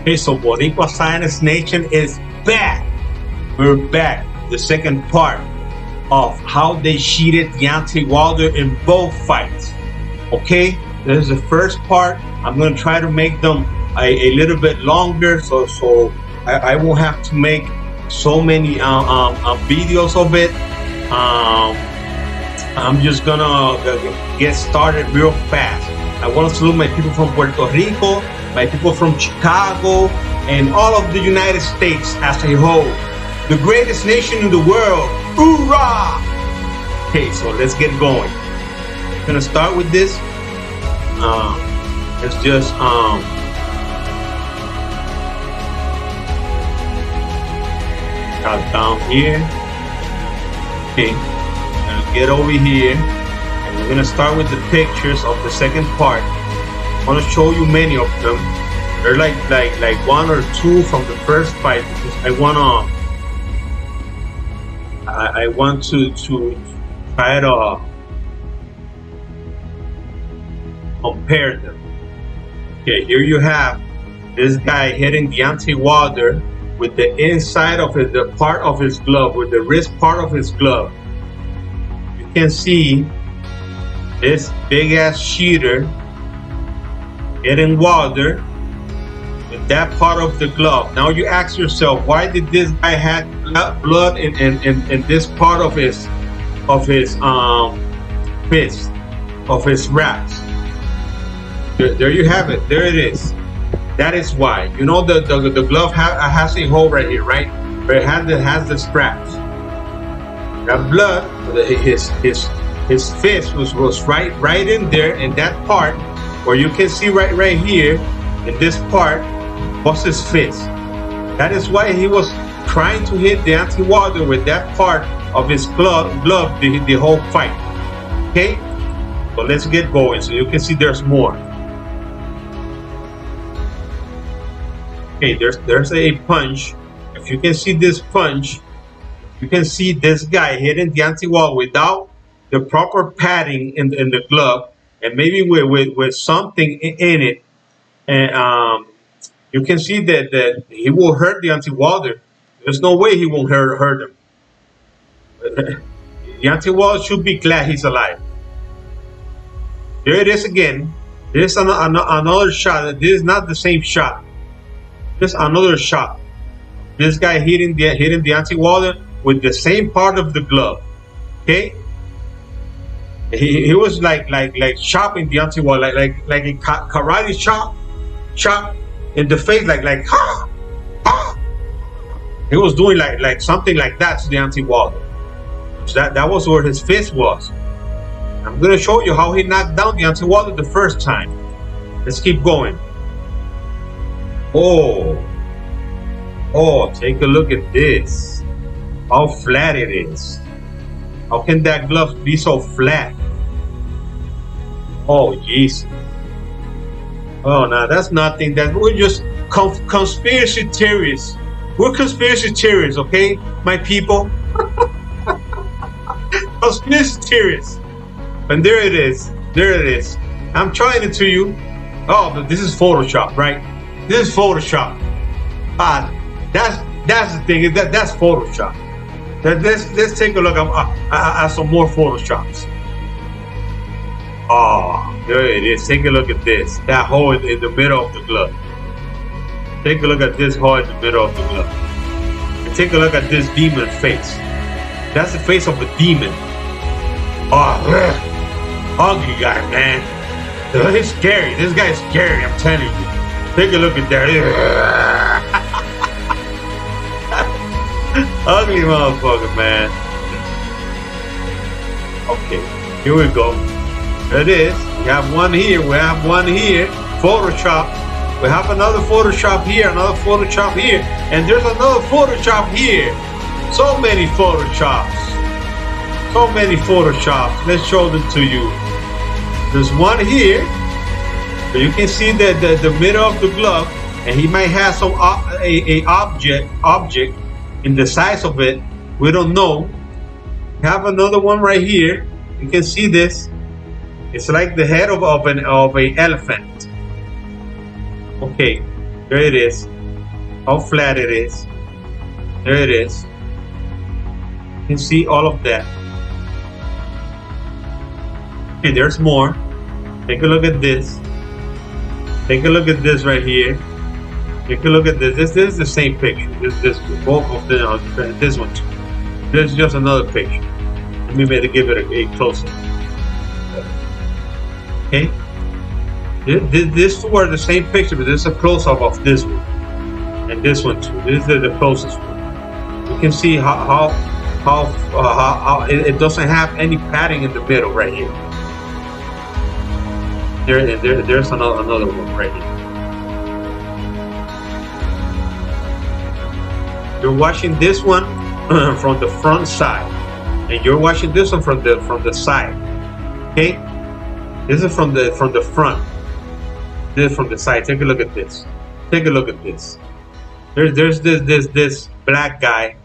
Okay, so Boricua Science Nation is back. We're back. The second part of how they cheated Deontay Wilder in both fights. Okay, this is the first part. I'm gonna try to make them a little bit longer, so I won't have to make so many videos of it. I'm just gonna get started real fast. I want to salute my people from Puerto Rico, my people from Chicago, and all of the United States as a whole. The greatest nation in the world. Hoorah! Okay, so let's get going. I'm gonna start with this. Let's just down here. Okay, I'm gonna get over here, and we're gonna start with the pictures of the second part. I want to show you many of them. They're like one or two from the first fight because I want to try to compare them. Okay, here you have this guy hitting Deontay Wilder with the inside of it, the part of his glove, with the wrist part of his glove. You can see this big ass cheater hitting Wilder with that part of the glove. Now you ask yourself, why did this guy have blood in this part of his fist, of his wraps? There you have it. There it is. That is why. You know the glove has a hole right here, right? Where it has the straps. That blood, his fist was right in there, in that part where you can see right here in this part was his fist. That is why he was trying to hit Deontay Wilder with that part of his glove the whole fight. Okay, so let's get going so you can see there's more. Okay, there's a punch. If you can see this punch, you can see this guy hitting Deontay Wilder without the proper padding in the glove, and maybe with something in it, and you can see that he will hurt Deontay Wilder. There's no way he won't hurt him. Deontay Wilder should be glad he's alive. There it is again. There's another shot. This is not the same shot. There's another shot. This guy hitting Deontay Wilder with the same part of the glove. Okay. He was like chopping Deontay Wilder like a karate chop in the face, like ha ha. He was doing like something like that to Deontay Wilder. So that was where his fist was. I'm gonna show you how he knocked down Deontay Wilder the first time. Let's keep going. Oh, take a look at this. How flat it is. How can that glove be so flat? Oh, jeez. Oh, no, that's nothing. We're just conspiracy theories. We're conspiracy theories, okay, my people? Conspiracy theories. And there it is. There it is. I'm trying it to you. Oh, but this is Photoshop, right? This is Photoshop. That's the thing. That's Photoshop. Let's take a look at some more Photoshops. Oh, there it is. Take a look at this. That hole in the middle of the glove. Take a look at this hole in the middle of the glove. And take a look at this demon face. That's the face of a demon. Oh, ugly guy, man. He's scary. This guy's scary, I'm telling you. Take a look at that. Ugly motherfucker, man. Okay, here we go. There it is. We have one here. We have one here. Photoshop. We have another Photoshop here. Another Photoshop here. And there's another Photoshop here. So many Photoshops. So many Photoshops. Let's show them to you. There's one here. So you can see the middle of the glove, and he might have some object in the size of it. We don't know. We have another one right here. You can see this. It's like the head of an elephant. Okay, there it is. how flat it is. There it is. You can see all of that. Okay, there's more. Take a look at this. Take a look at this right here. Take a look at this. This is the same picture. This both of them. This one too. This is just another picture. Let me maybe give it a close-up. Okay. This two are the same picture, but this is a close-up of this one and this one too. This is the closest one. You can see how it doesn't have any padding in the middle right here. There's another one right here. You're watching this one from the front side, and you're watching this one from the side. Okay, this is from the front. This is from the side. Take a look at this. Take a look at this. There's this black guy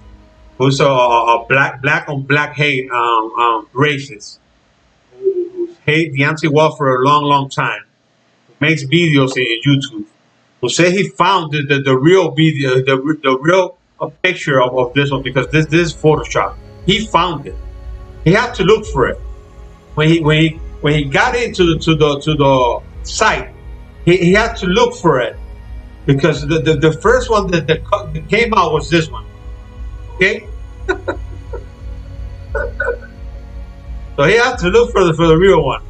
who's a black on black hate racist who hate Deontay Wilder for a long time. Who makes videos in YouTube. Who say he found the real video, the real picture of this one, because this is Photoshop. He found it. He had to look for it. When he got into the site, he had to look for it, because the first one that came out was this one. Okay. So he had to look for the real one.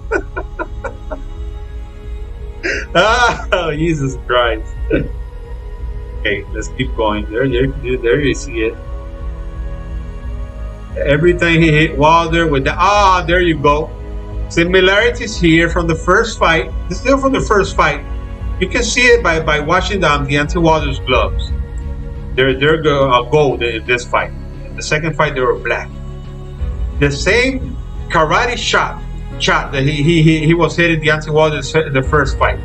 Oh, Jesus Christ. Okay, let's keep going. There you see it. Everything he hit Wilder with the there you go. Similarities here from the first fight. This is still from the first fight. You can see it by watching Deontay Wilder's gloves. They're gold in this fight. In the second fight, they were black. The same karate shot that he was hitting Deontay Wilder in the first fight.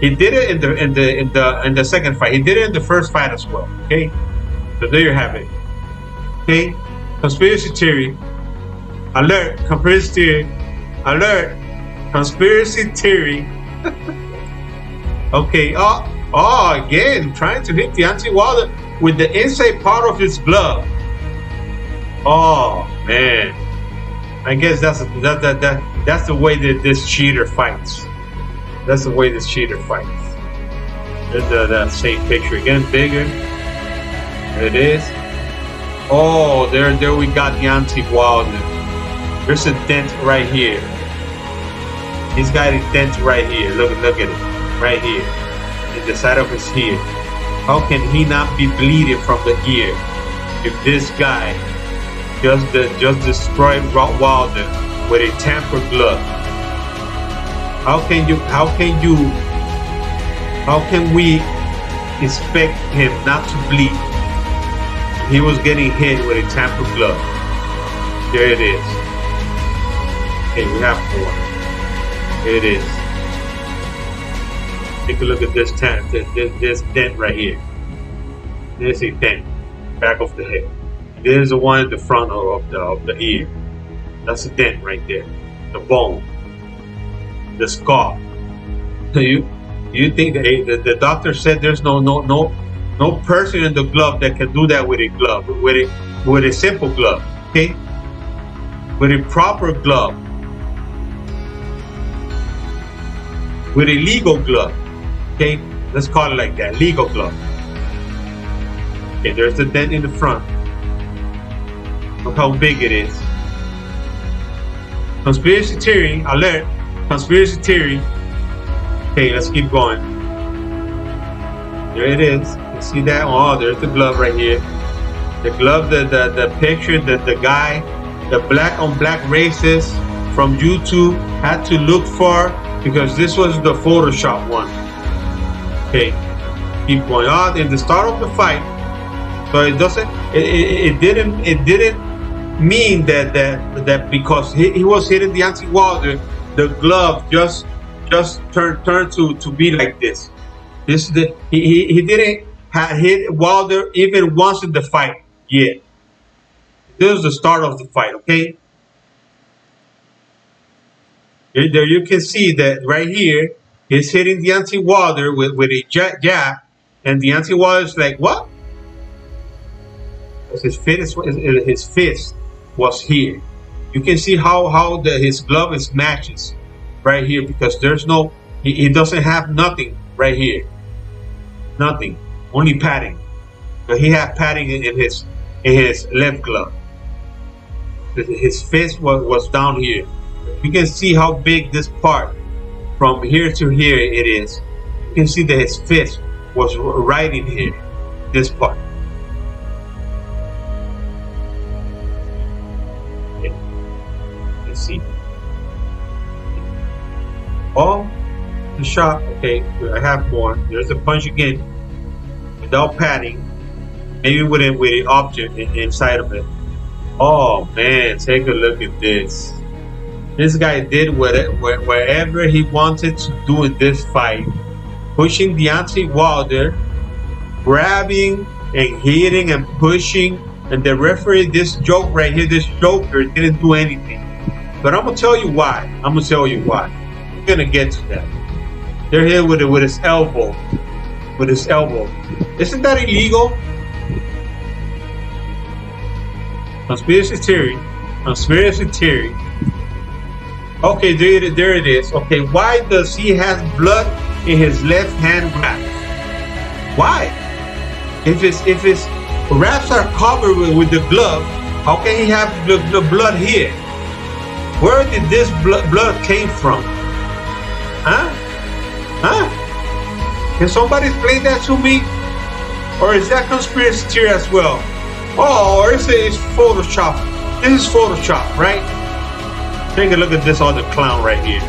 He did it in the second fight. He did it in the first fight as well. Okay, so there you have it. Okay, conspiracy theory alert. Conspiracy theory alert. Conspiracy theory. Okay. Again, trying to hit Deontay Wilder with the inside part of his glove. Oh man, I guess that's the way that this cheater fights. That's the way this cheater fights. There's that same picture again, bigger. There it is. Oh, there we got Deontay Wilder. There's a dent right here. He's got a dent right here. Look at it, right here, in the side of his ear. How can he not be bleeding from the ear if this guy just destroyed Wilder with a tampered glove? How can we expect him not to bleed? He was getting hit with a tampered glove. There it is. Okay, we have more. There it is. Take a look at this dent right here. There's a dent, back of the head. There's the one in the front of the ear. That's a dent right there. The bone. The scar. You think the doctor said there's no person in the glove that can do that with a glove, with a simple glove, okay? With a proper glove, with a legal glove, okay? Let's call it like that, legal glove. Okay, there's the dent in the front. Look how big it is. Conspiracy theory alert. Conspiracy theory. Okay, let's keep going. There it is. You see that? Oh, there's the glove right here. The glove, the picture that the guy, the black on black racist from YouTube had to look for, because this was the Photoshop one. Okay, keep going. Oh, in the start of the fight. So it didn't mean that because he was hitting Deontay Wilder, the glove just turned to be like this. He didn't hit Wilder even once in the fight yet. This is the start of the fight, okay? There you can see that right here, he's hitting Deontay Wilder with a jab, And Deontay Wilder's like, what? His fist was here. You can see how his glove is matches right here, because there's no, he doesn't have nothing right here. Nothing, only padding. But he had padding in his left glove. His fist was down here. You can see how big this part from here to here it is. You can see that his fist was right in here, this part. Okay. Let's see. Oh, the shot. Okay, I have more. There's a punch again, without padding, maybe with an object inside of it. Oh man, take a look at this. This guy did whatever he wanted to do in this fight, pushing Deontay Wilder, grabbing and hitting and pushing, and the referee, this joke right here, this joker, didn't do anything. But I'm gonna tell you why. We're gonna get to that. They're here with his elbow. Isn't that illegal? Conspiracy theory. Okay, there it is. Okay, why does he have blood in his left hand wrap? Why? If his wraps are covered with the glove, how can he have the blood here? Where did this blood came from? Huh? Can somebody explain that to me? Or is that conspiracy theory as well? Oh, or it's Photoshop. This is Photoshop, right? Take a look at this other clown right here.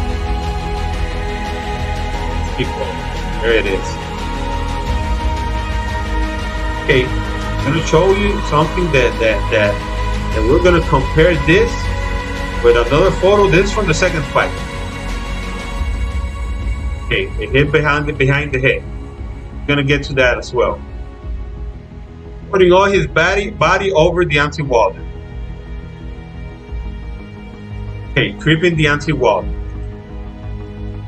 Keep going. There it is. Okay, I'm gonna show you something that we're gonna compare this with another photo. This is from the second fight. Okay, it hit behind the head. We're gonna get to that as well. Putting all his body over Deontay Wilder. Okay, tripping Deontay Wilder.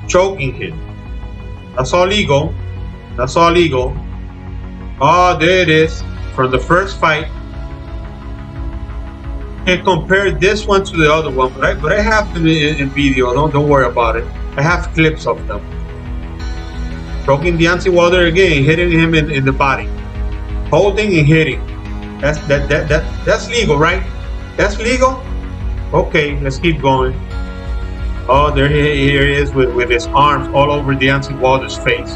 Choking him. That's all legal. Oh, there it is. From the first fight. And compare this one to the other one, but I have them in video. Don't worry about it. I have clips of them. Choking Deontay Wilder again, hitting him in the body. Holding and hitting. That's legal, right? That's legal? Okay, let's keep going. Oh, here he is with his arms all over Deontay Wilder's face.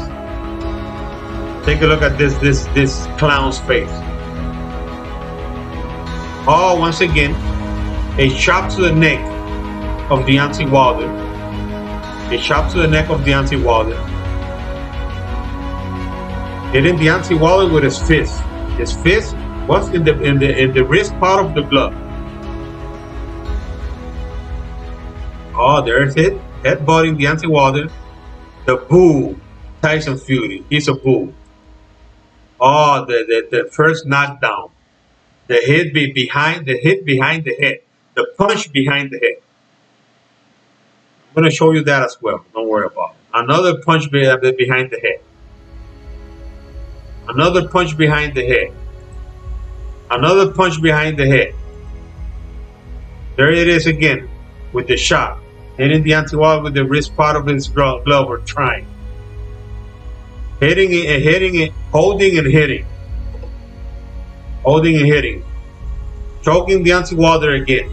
Take a look at this clown's face. Oh, once again, a chop to the neck of Deontay Wilder. Hitting Deontay Wilder with his fist. His fist was in the wrist part of the glove. Oh, there's it. Headbutting Deontay Wilder. The boo. Tyson Fury. He's a boo. Oh, the first knockdown. The hit behind the head. The punch behind the head. I'm going to show you that as well. Don't worry about it. Another punch behind the head. Another punch behind the head. Another punch behind the head. There it is again with the shot. Hitting Deontay Wilder with the wrist part of his glove or trying. Hitting it, holding and hitting. Choking Deontay Wilder again.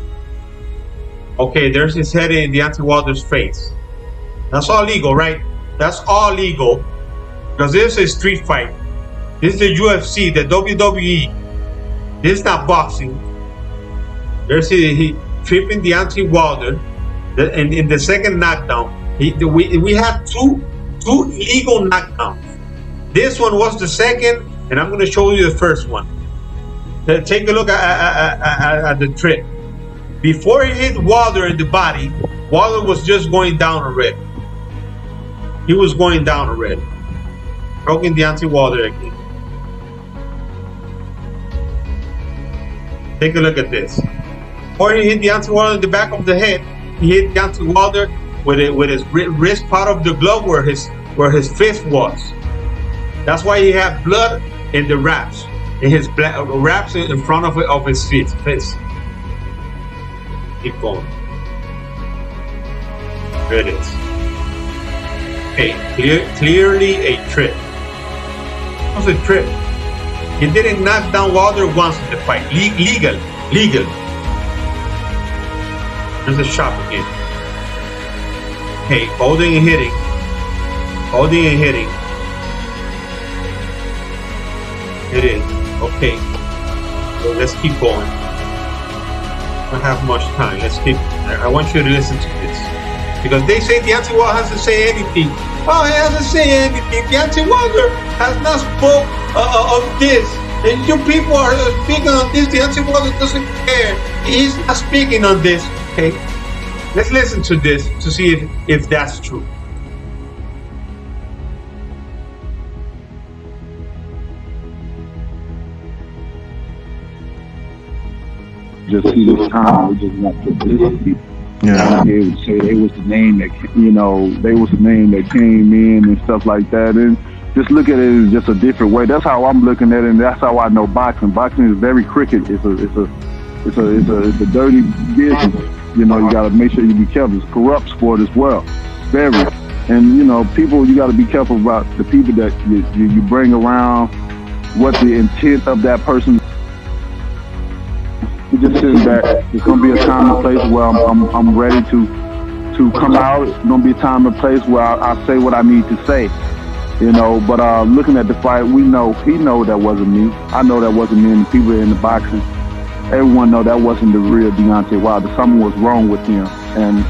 Okay, there's his head in Deontay Wilder's face. That's all legal, right? That's all legal. Because this is a street fight. This is the UFC, the WWE. This is not boxing. There's he tripping Deontay Wilder. In the second knockdown, we had two legal knockdowns. This one was the second, and I'm going to show you the first one. Take a look at the trip. Before he hit Wilder in the body, Wilder was just going down already. He was going down already. Choking Deontay Wilder again. Take a look at this. Before he hit Deontay Wilder in the back of the head, he hit Deontay Wilder with his wrist part of the glove where his fist was. That's why he had blood in the wraps, in his wraps in front of his face. Keep going. There it is. Okay, clearly a trip. It was a trip. He didn't knock down Wilder once in the fight. Legal. There's a shot again. Okay, holding and hitting. It is. Okay. So let's keep going. I don't have much time. I want you to listen to this. Because they say Deontay Wilder hasn't said anything. Oh, he hasn't said anything. Deontay Wilder has not spoke of this. And you people are speaking on this. Deontay Wilder doesn't care. He's not speaking on this. Okay? Let's listen to this to see if that's true. Just see this time, we just want publicity. Yeah. They would say they was the name that, they was the name that came in and stuff like that. And just look at it as just a different way. That's how I'm looking at it, and that's how I know boxing. Boxing is very crooked. It's a dirty business. You gotta make sure you be careful. It's a corrupt sport as well. Very. And people, you gotta be careful about the people that you bring around, what the intent of that person. You just sitting back. There's gonna be a time and place where I'm ready to come out. It's gonna be a time and place where I say what I need to say. But looking at the fight, he know that wasn't me. I know that wasn't me, and the people in the boxing, everyone know that wasn't the real Deontay Wilder. Something was wrong with him, and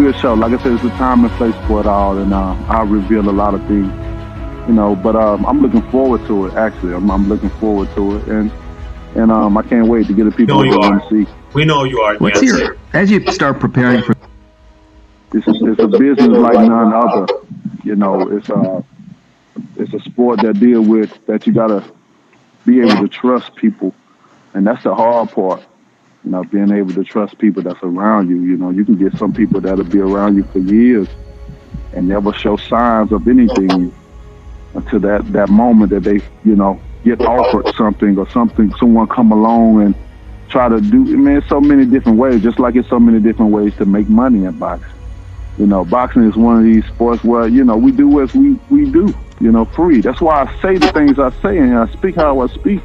we'll show. Like I said, it's a time and place for it all, and I'll reveal a lot of things. But I'm looking forward to it. Actually, I'm looking forward to it, and I can't wait to get the people who want to see. We know you are. As you start preparing for? It's a business like none other. It's a sport that you gotta be able to trust people, and that's the hard part. Being able to trust people that's around you. You can get some people that'll be around you for years and never show signs of anything until that moment that they, get offered something or someone come along and try to do. So many different ways, just like it's so many different ways to make money in boxing. Boxing is one of these sports where, we do as we do, free. That's why I say the things I say and I speak how I speak,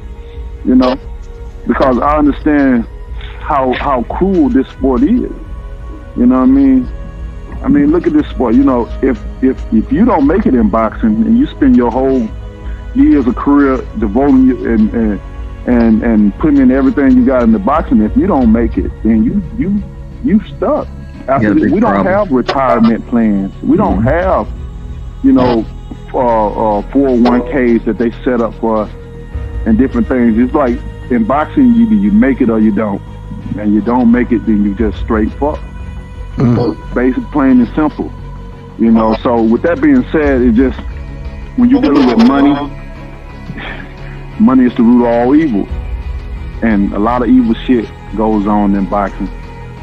because I understand how cruel this sport is. You know what I mean? Look at this sport. If you don't make it in boxing and you spend your whole years of career devoting you and putting in everything you got in the boxing, if you don't make it, then you stuck. We don't have retirement plans. We don't have, 401ks that they set up for us and different things. It's like in boxing, either you make it or you don't. And you don't make it, then you just straight fuck. Basic, plain and simple. So with that being said, it just, when you're dealing with money is the root of all evil. And a lot of evil shit goes on in boxing.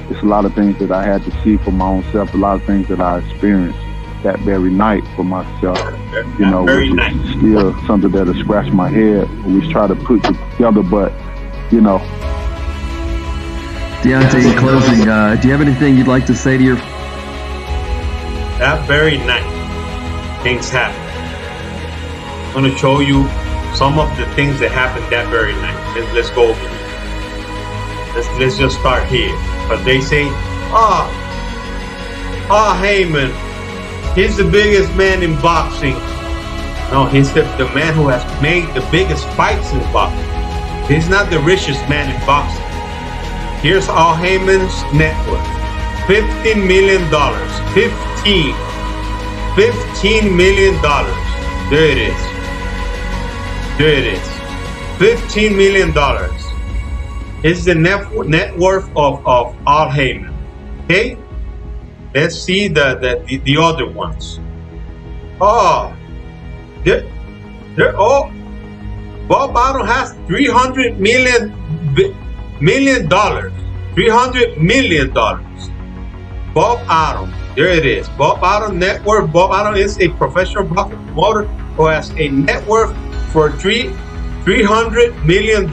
It's a lot of things that I had to see for my own self, a lot of things that I experienced that very night for myself. Which is still something that'll scratch my head. We try to put it together, but, Deontay, in closing, do you have anything you'd like to say to your... That very night, things happened. I'm going to show you some of the things that happened that very night. Let's go over it. Let's just start here. But they say, Heyman, he's the biggest man in boxing. No, he's the man who has made the biggest fights in boxing. He's not the richest man in boxing. Here's Al Heyman's net worth. $15 million. $15 million. There it is. $15 million. Is the net worth of Al Heyman. Okay? Let's see the other ones. They're all. Bob Arum has $300 million. $300 million. Bob Arum There it is. Bob Arum net worth. Bob Arum is a professional boxing promoter who has a net worth for $300 million.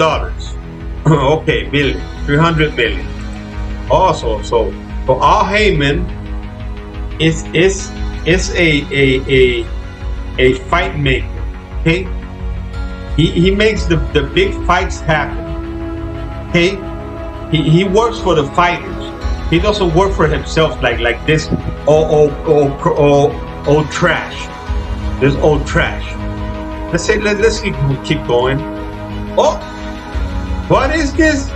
Okay, million, 300 million. Also, so Al Heyman is a fight maker. Okay, he makes the big fights happen. Okay, he works for the fighters. He doesn't work for himself like this old trash. This old trash. Let's keep going. Oh, what is this?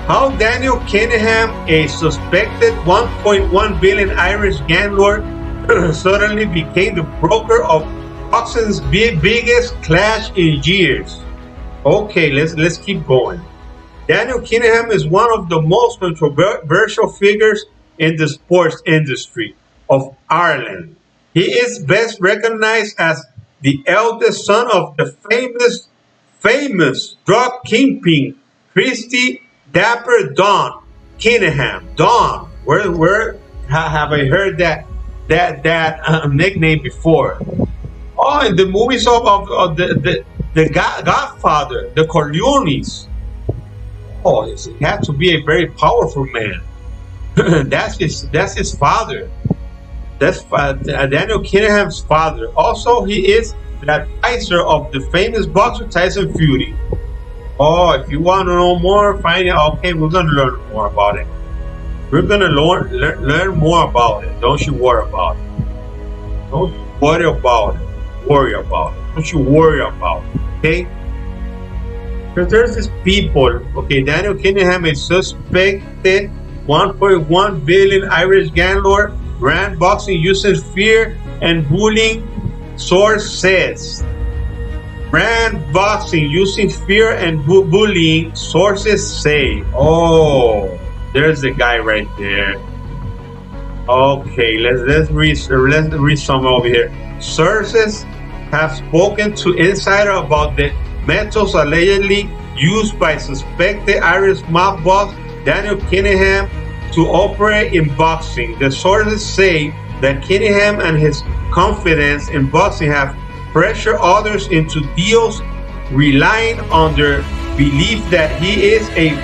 How Daniel Cunningham, a suspected 1.1 billion Irish gambler, suddenly became the broker of boxing's biggest clash in years. Okay, let's keep going. Daniel Cunningham is one of the most controversial figures in the sports industry of Ireland. He is best recognized as the eldest son of the famous drug kingpin Christy Dapper Don Cunningham. Don, where have I heard that nickname before? Oh, in the movies of the Godfather, the Corleones. Oh, he had to be a very powerful man. That's his father. That's Daniel Cunningham's father. Also, he is the advisor of the famous boxer Tyson Fury. Oh, if you want to know more, find out. Okay, we're gonna learn more about it. We're gonna learn more about it. Don't you worry about it. Don't worry about it. Worry about it. Don't you worry about it. Okay. Because there's these people, okay, Daniel Cunningham is suspected 1.1 billion Irish gambler, ran boxing using fear and bullying, source says. Ran boxing using fear and bullying, sources say. Oh, there's the guy right there. Okay, let's read some over here. Sources have spoken to Insider about the methods allegedly used by suspected Irish mob boss Daniel Cunningham to operate in boxing. The sources say that Cunningham and his confidence in boxing have pressured others into deals, relying on their belief that he is a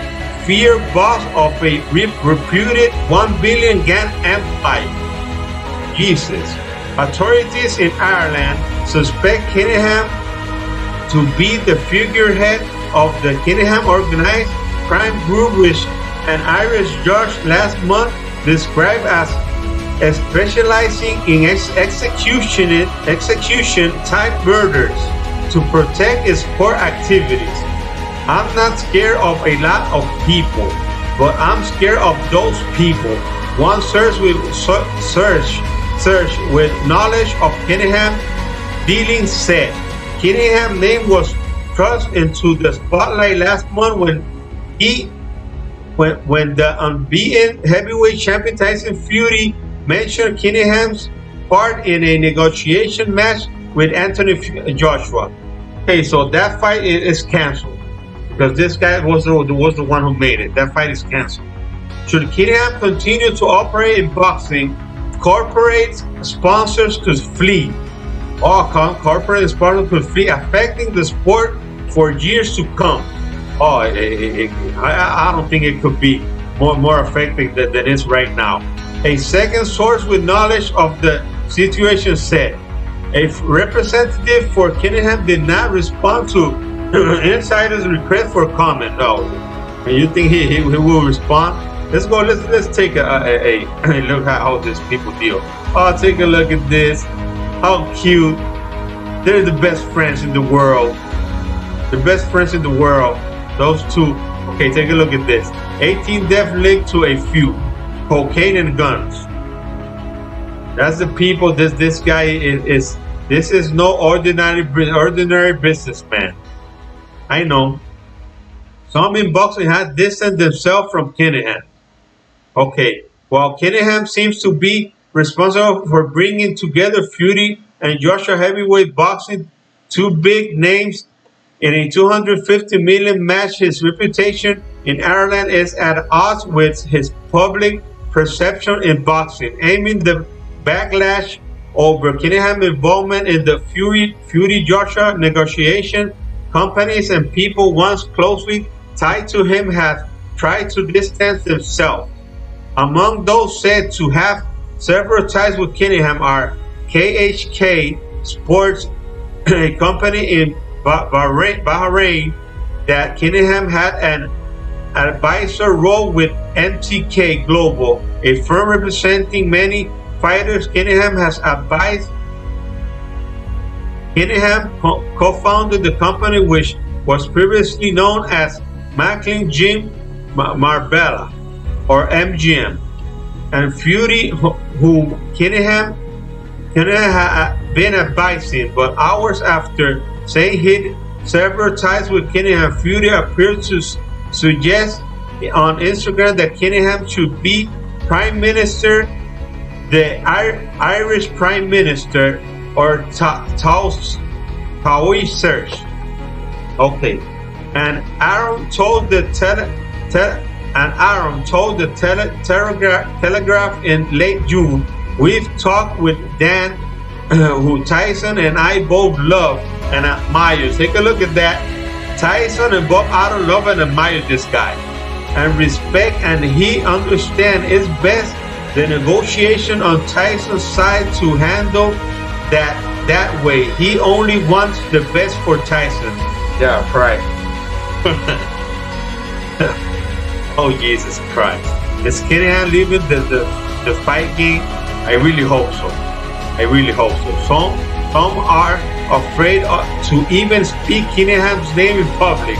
fear boss of a reputed 1 billion gang empire. Jesus. Authorities in Ireland suspect Cunningham to be the figurehead of the Cunningham organized crime group, which an Irish judge last month described as specializing in execution-type murders to protect its core activities. I'm not scared of a lot of people, but I'm scared of those people. One search with knowledge of Cunningham dealings said. Cunningham's name was thrust into the spotlight last month when the unbeaten heavyweight champion Tyson Fury mentioned Cunningham's part in a negotiation match with Anthony Joshua. Okay, so that fight is canceled because this guy was the one who made it. That fight is canceled. Should Cunningham continue to operate in boxing, corporate sponsors could flee. All corporate sponsors could flee, affecting the sport for years to come. Oh, I don't think it could be more effective than it is right now. A second source with knowledge of the situation said. A representative for Cunningham did not respond to Insider's request for comment. No, and you think he will respond? Let's go. Let's take a look at how these people deal. Oh, take a look at this. How cute! They're the best friends in the world. The best friends in the world. Those two. Okay, take a look at this. 18 deaths linked to a few. Cocaine and guns. That's the people. This guy is. This is no ordinary businessman. I know. Some in boxing have distanced themselves from Cunningham. Okay, while Cunningham seems to be responsible for bringing together Fury and Joshua heavyweight boxing, two big names in a 250 million match, his reputation in Ireland is at odds with his public perception in boxing, aiming the backlash over Kinningham's involvement in the Fury Joshua negotiation. Companies and people once closely tied to him have tried to distance themselves. Among those said to have several ties with Kinningham are KHK Sports, a company in Bahrain that Kinningham had an advisor role with. MTK Global, a firm representing many fighters. Kinningham has advised. Kinningham co-founded the company, which was previously known as Macklin Jim Marbella, or MGM, and Fury, whom Kinningham had been advising. But hours after saying he'd several ties with Kinningham, Fury appeared to suggest on Instagram that Kinningham should be Prime Minister, the Irish Prime Minister, or Taoiseach Search. Okay, and Aaron told the Telegraph in late June, "We've talked with Dan, who Tyson and I both love and admire." Take a look at that. Tyson and Bob Arum love and admire this guy and respect, and he understands it's best the negotiation on Tyson's side to handle that way. He only wants the best for Tyson. Yeah, right. Oh, Jesus Christ. Is Kinningham leaving the fight game? I really hope so. I really hope so. Some are afraid to even speak Kinningham's name in public.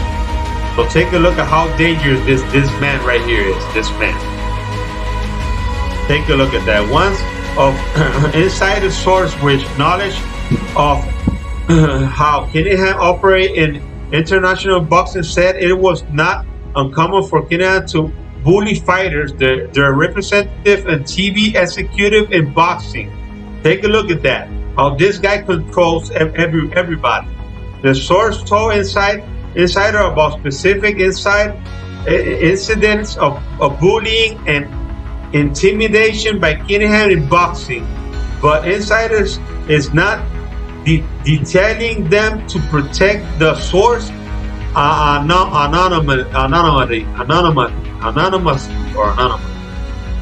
So take a look at how dangerous this man right here is. This man. Take a look at that. Once of insider source with knowledge of how Kinningham operate in international boxing said it was not uncommon for Kinningham to bully fighters, their representative and TV executive in boxing. Take a look at that. How this guy controls everybody. The source told Insider about specific incidents of bullying and intimidation by Kinningham in boxing, but Insiders is not detailing them to protect the source anonymous.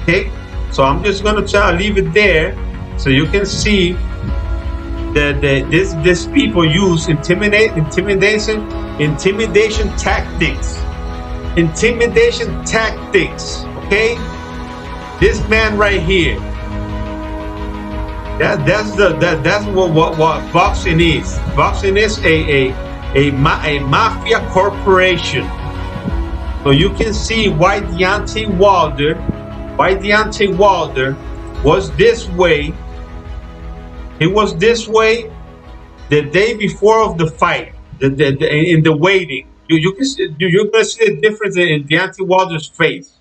Okay, so I'm just gonna leave it there so you can see that this people use intimidation tactics. Okay, this man right here. That's what boxing is. Boxing is a mafia corporation. So you can see why Deontay Wilder was this way. He was this way the day before of the fight, in the waiting. You're gonna see the difference in Deontay Wilder's face.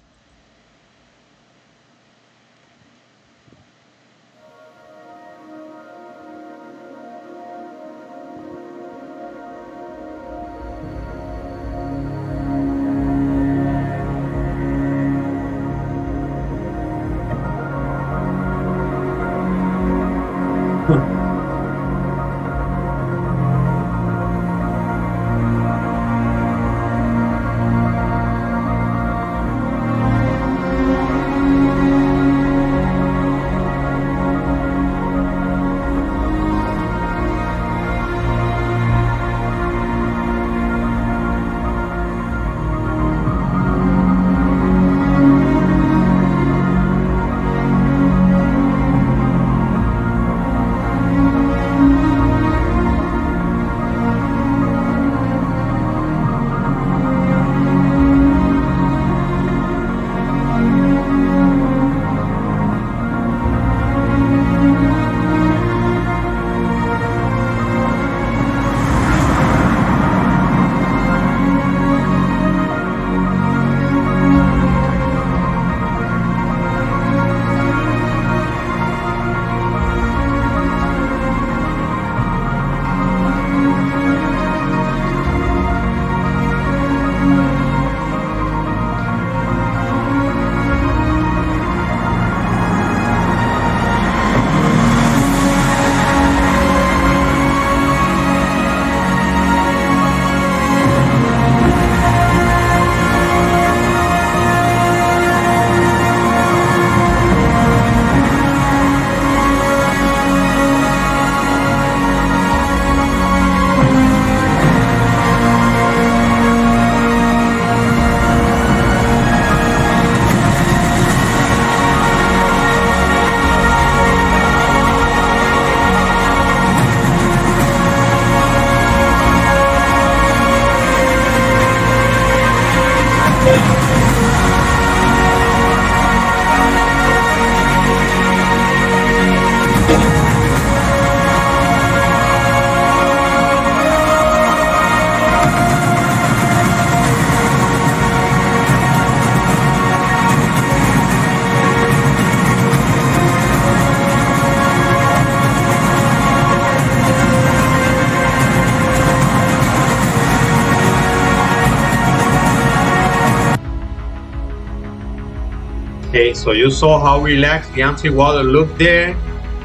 Okay, so you saw how relaxed Deontay Wilder looked there,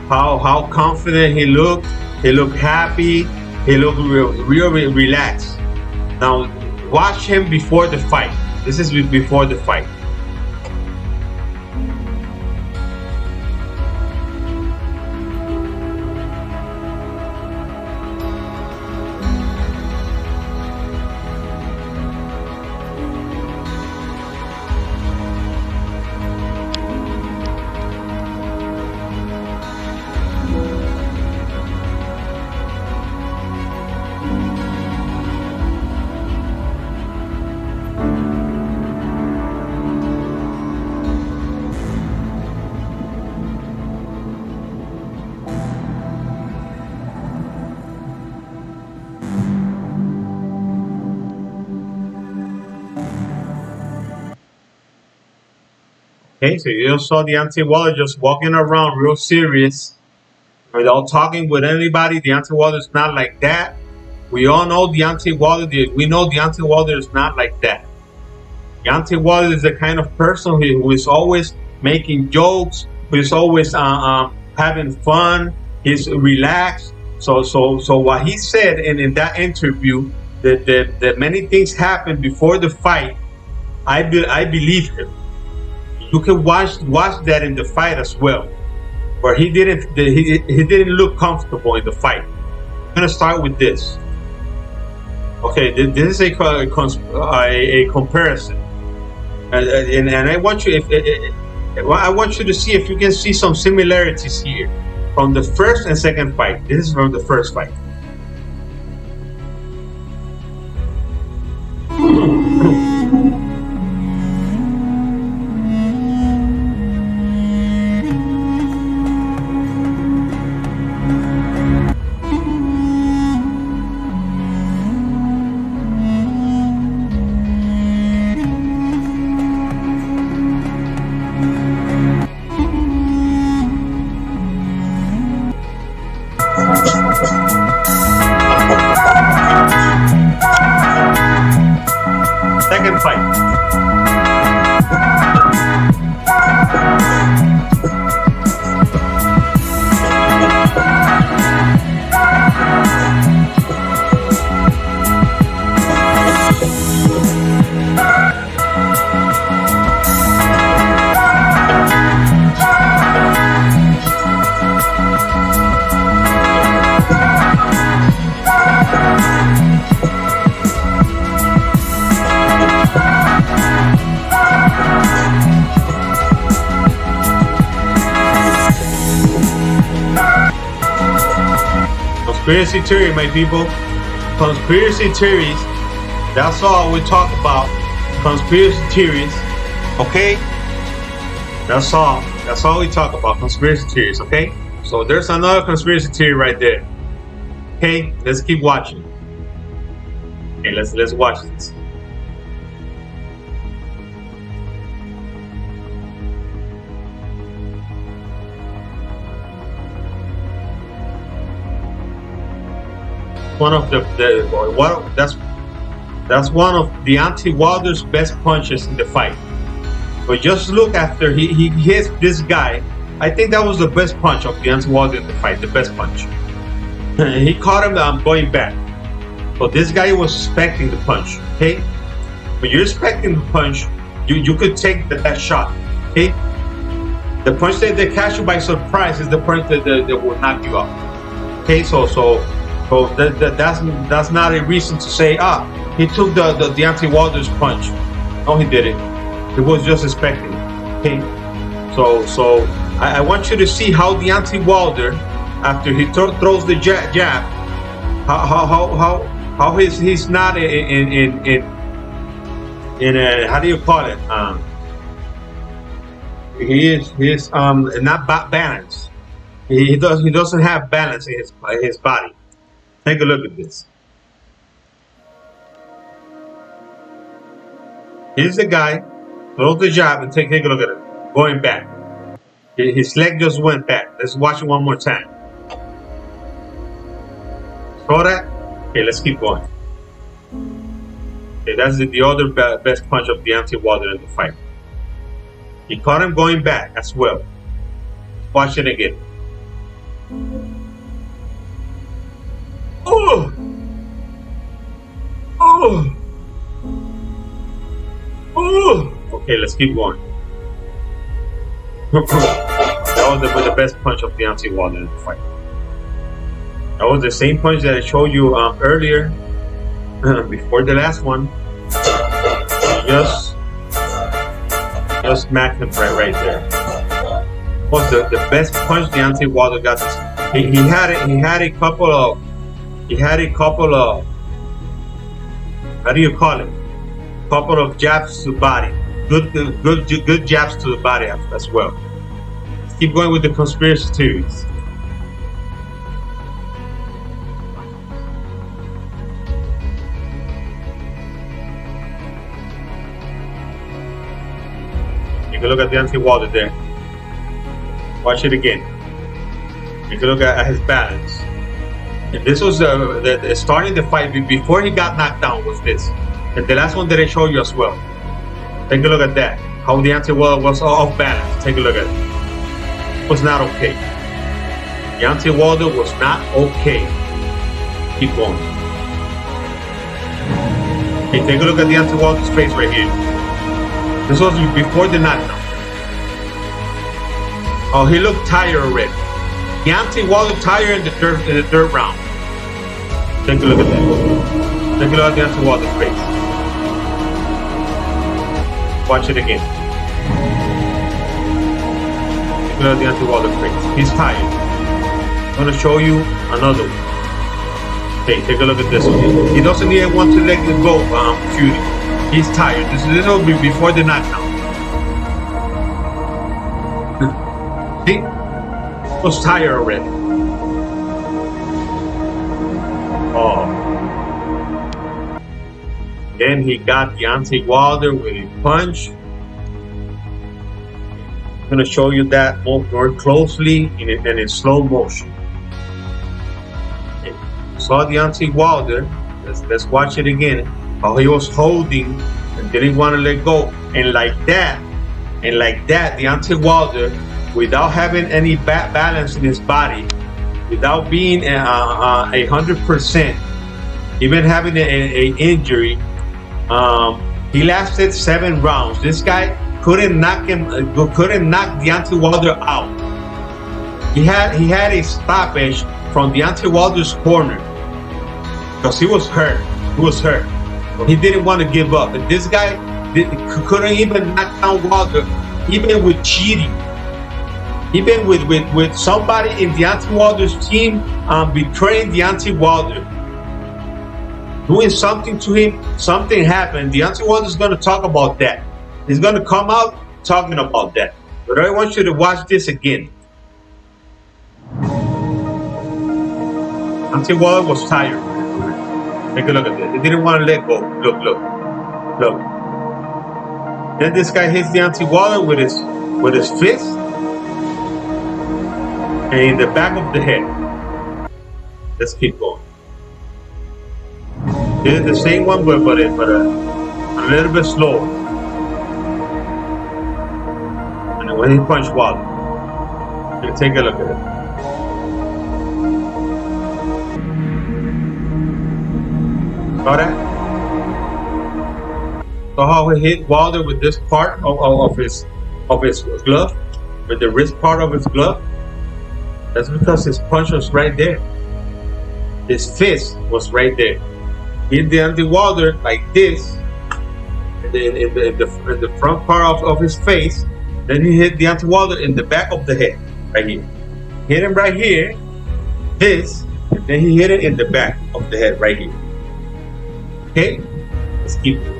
how confident he looked. He looked happy. He looked real relaxed. Now watch him before the fight. This is before the fight. Okay, so you just saw Deontay Wilder just walking around real serious without talking with anybody. Deontay Wilder is not like that. We all know Deontay Wilder. We know Deontay Wilder is not like that. Deontay Wilder is the kind of person who is always making jokes, who is always having fun. He's relaxed. So what he said in that interview that many things happened before the fight, I believe him. You can watch that in the fight as well, where he didn't look comfortable in the fight. I'm gonna start with this. Okay, this is a comparison, and I want you I want you to see if you can see some similarities here from the first and second fight. This is from the first fight. Second fight. Conspiracy theory, my people. Conspiracy theories. That's all we talk about. Conspiracy theories. Okay? That's all. That's all we talk about. Conspiracy theories, okay? So there's another conspiracy theory right there. Okay? Let's keep watching. Okay, let's watch this. One of that's one of Deontay Wilder's best punches in the fight. But just look after he hits this guy. I think that was the best punch of Deontay Wilder in the fight. The best punch. He caught him going back. So this guy was expecting the punch. Okay, when you're expecting the punch, you could take that shot. Okay, the punch that catch you by surprise is the punch that will knock you out. Okay, so that's not a reason to say he took the Deontay Wilder's punch. No, he didn't. He was just expecting it. Okay, so I want you to see how Deontay Wilder, after he throws the jab, how he's not in how do you call it? He is not balanced. He doesn't have balance in his body. Take a look at this. Here's the guy, throws the jab and take a look at it. Going back. His leg just went back. Let's watch it one more time. Saw that? Okay, let's keep going. Okay, that's the other best punch of Deontay Wilder in the fight. He caught him going back as well. Watch it again. Oh! Oh! Oh! Okay, let's keep going. That was the best punch of Deontay Wilder in the fight. That was the same punch that I showed you earlier, before the last one. Just smacked him right there. It was the best punch Deontay Wilder got. He had a couple of how do you call it? Couple of jabs to the body. Good jabs to the body as well. Let's keep going with the conspiracy theories. You can look at Deontay Wilder there. Watch it again. You can look at his balance. And this was the starting the fight before he got knocked down was this. And the last one that I showed you as well. Take a look at that. How Deontay Wilder was off balance. Take a look at it. It was not okay. Deontay Wilder was not okay. Keep going. Okay, take a look at Deontay Wilder's face right here. This was before the knockdown. Oh, he looked tired already. Deontay Wilder tired in the third round. Take a look at that. Take a look at Deontay Wilder's face. Watch it again. Take a look at Deontay Wilder's face. He's tired. I'm gonna show you another one. Okay, take a look at this one. He doesn't even want to let it go, shooting. He's tired. This will be before the knockdown. See? He was tired already. Oh. Then he got Deontay Wilder with a punch. I'm going to show you that more closely and in slow motion. Okay. Saw Deontay Wilder. Let's watch it again. How he was holding and didn't want to let go. And like that, Deontay Wilder, without having any balance in his body, without being 100%, even having an injury, he lasted 7 rounds. This guy couldn't knock Deontay Wilder out. He had a stoppage from Deontay Wilder's corner because he was hurt. He didn't want to give up, and this guy couldn't even knock down Wilder, even with cheating. Even with somebody in Deontay Wilder's team betraying Deontay Wilder, doing something to him, something happened. Deontay Wilder's going to talk about that. He's going to come out talking about that. But I want you to watch this again. Deontay Wilder was tired. Take a look at this. He didn't want to let go. Look. Then this guy hits Deontay Wilder with his fist. And in the back of the head. Let's keep going. This is the same one, but a little bit slower. And when he punched Wilder, you take a look at it. Saw that? Saw how he hit Wilder with this part of his glove, with the wrist part of his glove? That's because his punch was right there. His fist was right there. He hit Deontay Wilder like this, in the front part of his face. Then he hit Deontay Wilder in the back of the head, right here. Hit him right here, this, and then he hit it in the back of the head, right here. Okay, let's keep it.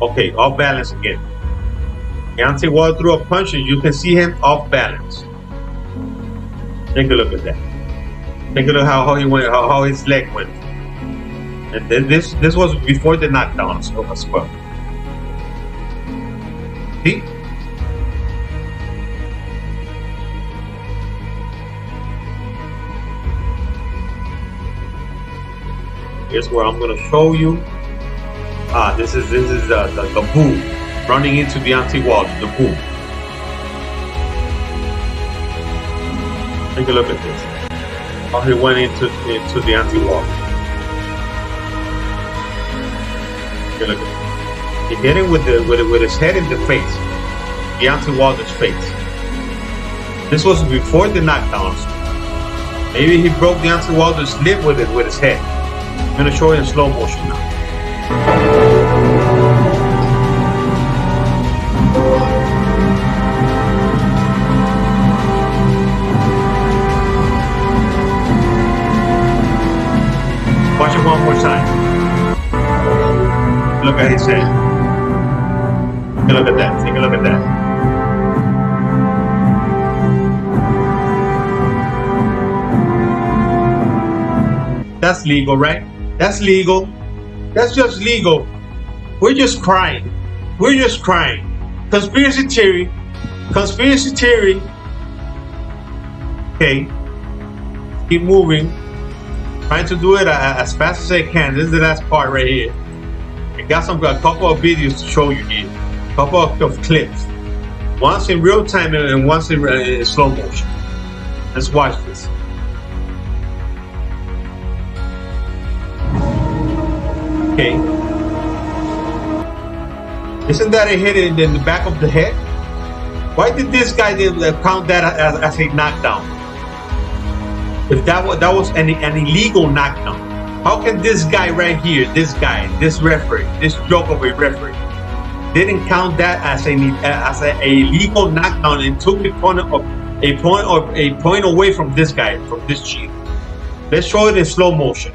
Okay, off balance again. Deontay Wilder threw a punch and you can see him off balance. Take a look at that. Take a look how he went, how his leg went. And then this was before the knockdown as well. See? Here's where I'm gonna show you. This is the boom. running into Deontay Wilder, the boom. Take a look at this. How he went into Deontay Wilder. Take a look at this. He hit him with his head in the face, Deontay Wilder's face. This was before the knockdown. Maybe he broke Deontay Wilder's lip with his head. I'm gonna show you in slow motion now. Watch it one more time. Look at his head. Take a look at that. Take a look at that. That's legal, right? That's legal. That's just legal. We're just crying. We're just crying. Conspiracy theory. Conspiracy theory. Okay. Keep moving. Trying to do it as fast as I can. This is the last part right here. I got a couple of videos to show you here. A couple of clips. Once in real time and once in slow motion. Let's watch this. Okay. Isn't that a hit in the back of the head? Why did this guy count that as a knockdown? If that was an illegal knockdown, how can this guy right here, this referee, this joke of a referee, didn't count that as a legal knockdown and took a point away from this guy, from this cheater? Let's show it in slow motion.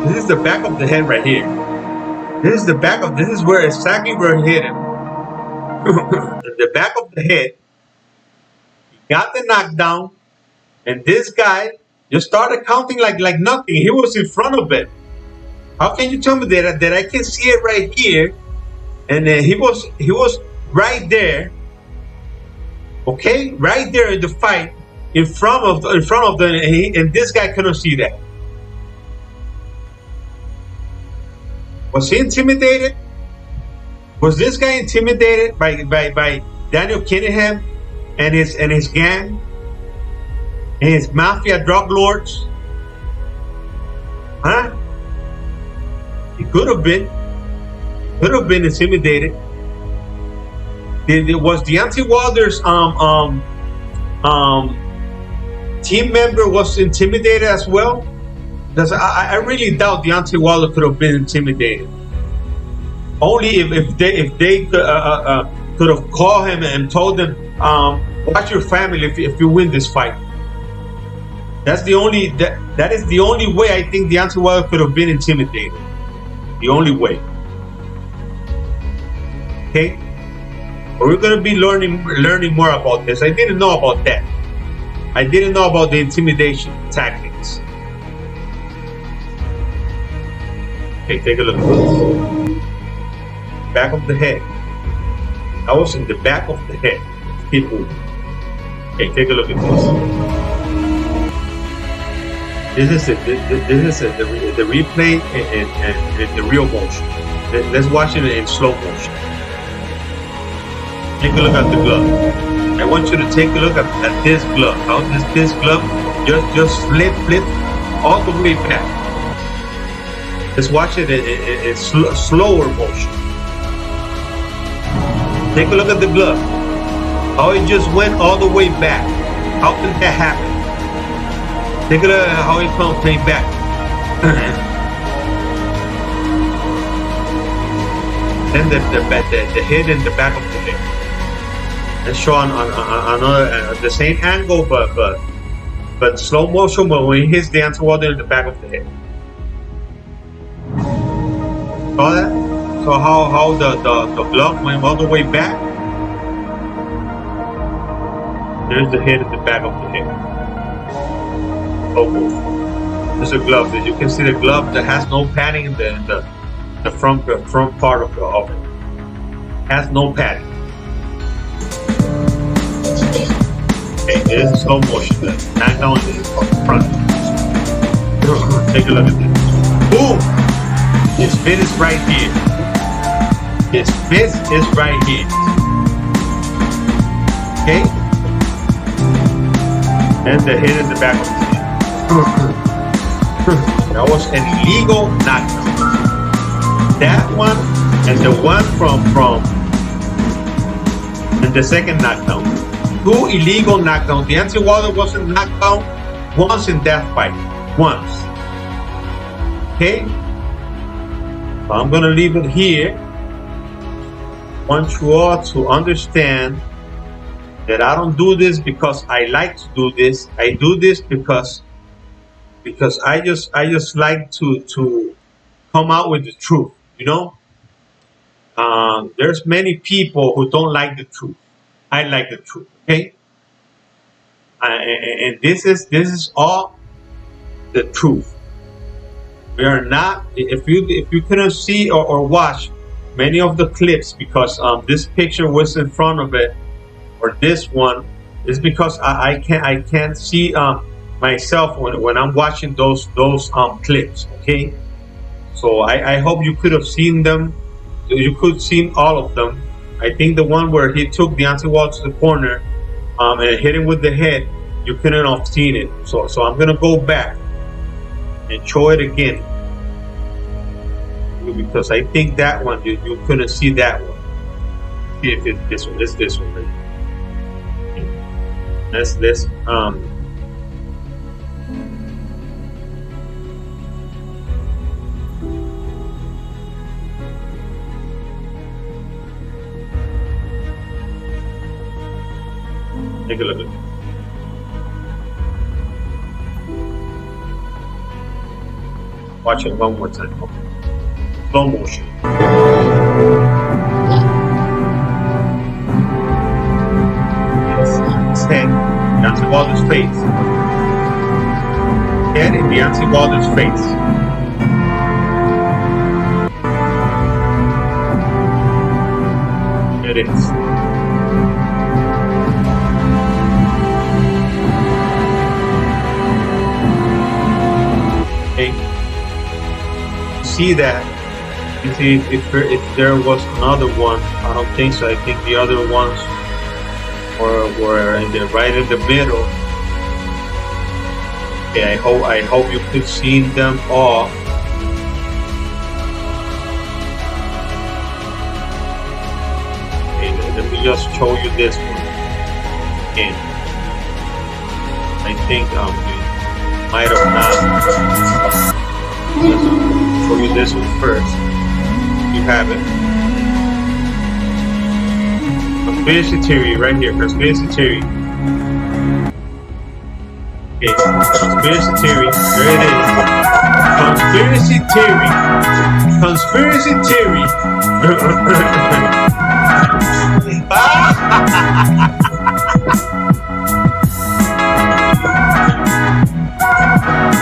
This is the back of the head right here. This is where exactly where he hit him. The back of the head. He got the knockdown, and this guy just started counting like nothing. He was in front of it. How can you tell me that I can see it right here? And he was right there. Okay, right there in the fight, in front of and this guy couldn't see that. Was he intimidated? Was this guy intimidated by Daniel Kinningham and his gang and his mafia drug lords? Huh? He could have been. Could have been intimidated. Was Deontay Wilder's team member was intimidated as well? Because I really doubt Deontay Wilder could have been intimidated. Only if they could have called him and told him, watch your family if you win this fight. That is the only way I think Deontay Wilder could have been intimidated. The only way. Okay? But we're gonna be learning more about this. I didn't know about that. I didn't know about the intimidation tactics. Okay, take a look at this. Back of the head. I was in the back of the head. Keep moving. Okay, take a look at this. This is the replay and the real motion. Let's watch it in slow motion. Take a look at the glove. I want you to take a look at this glove. How this glove just flip all the way back. Let's watch it in slower motion. Take a look at the glove. How it just went all the way back. How did that happen? Take a look at how it came back. Then the head and the back of the head. Let's show on another the same angle, but slow motion. But when he hits Deontay Wilder in the back of the head. Saw that? So how the glove went all the way back. There's the head at the back of the head. Oh, there's a glove. As you can see, the glove that has no padding in the front part of it. Has no padding. Okay, this is slow motion. Not down in the front. Take a look at this. Boom! His fist is right here. His fist is right here. Okay? And the hit in the back of his head. That was an illegal knockdown. That one and the one from and the second knockdown. 2 illegal knockdowns. Deontay Wilder wasn't knocked down once in that fight. Once. Okay? So I'm gonna leave it here. I want you all to understand that I don't do this because I like to do this. I do this because I just like to come out with the truth, you know? There's many people who don't like the truth. I like the truth, okay? And this is all the truth. We are not. If you couldn't see or watch many of the clips because this picture was in front of it, or this one, is because I can't see myself when I'm watching those clips. Okay, so I hope you could have seen them. You could see all of them. I think the one where he took Deontay Wilder to the corner and hit him with the head, you couldn't have seen it. So I'm gonna go back and show it again because I think that one you couldn't see that one. See if it's this one. It's this one. Right? That's this. Take a look at it. Watch it one more time. Okay. Slow motion. His head, Deontay Wilder's face. Head in Deontay Wilder's face. It is. Okay. See that? You see, if there was another one, I don't think so. I think the other ones were right in the middle. Okay, I hope you could see them all. Okay, let me just show you this one again. I think we might have not. Let's show you this one first. You have it. Conspiracy theory right here. Conspiracy theory. Okay, conspiracy theory. There it is. Conspiracy theory. Conspiracy theory.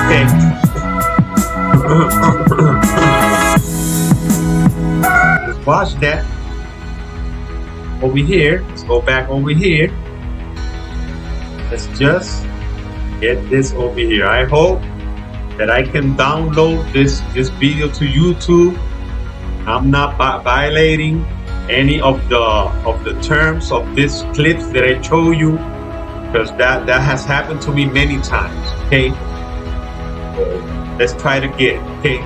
Okay. Let's watch that. Over here. Let's go back over here. Let's just get this over here. I hope that I can download this video to YouTube. I'm not violating any of the terms of these clips that I show you, because that has happened to me many times. Okay, let's try to get it. Okay,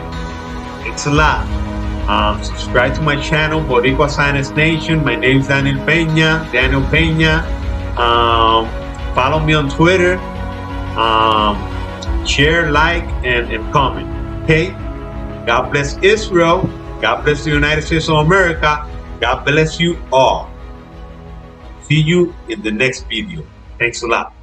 it's a lot. Subscribe to my channel, Boricua Science Nation. My name is Daniel Peña. Follow me on Twitter. Share, like, and comment. Okay? God bless Israel. God bless the United States of America. God bless you all. See you in the next video. Thanks a lot.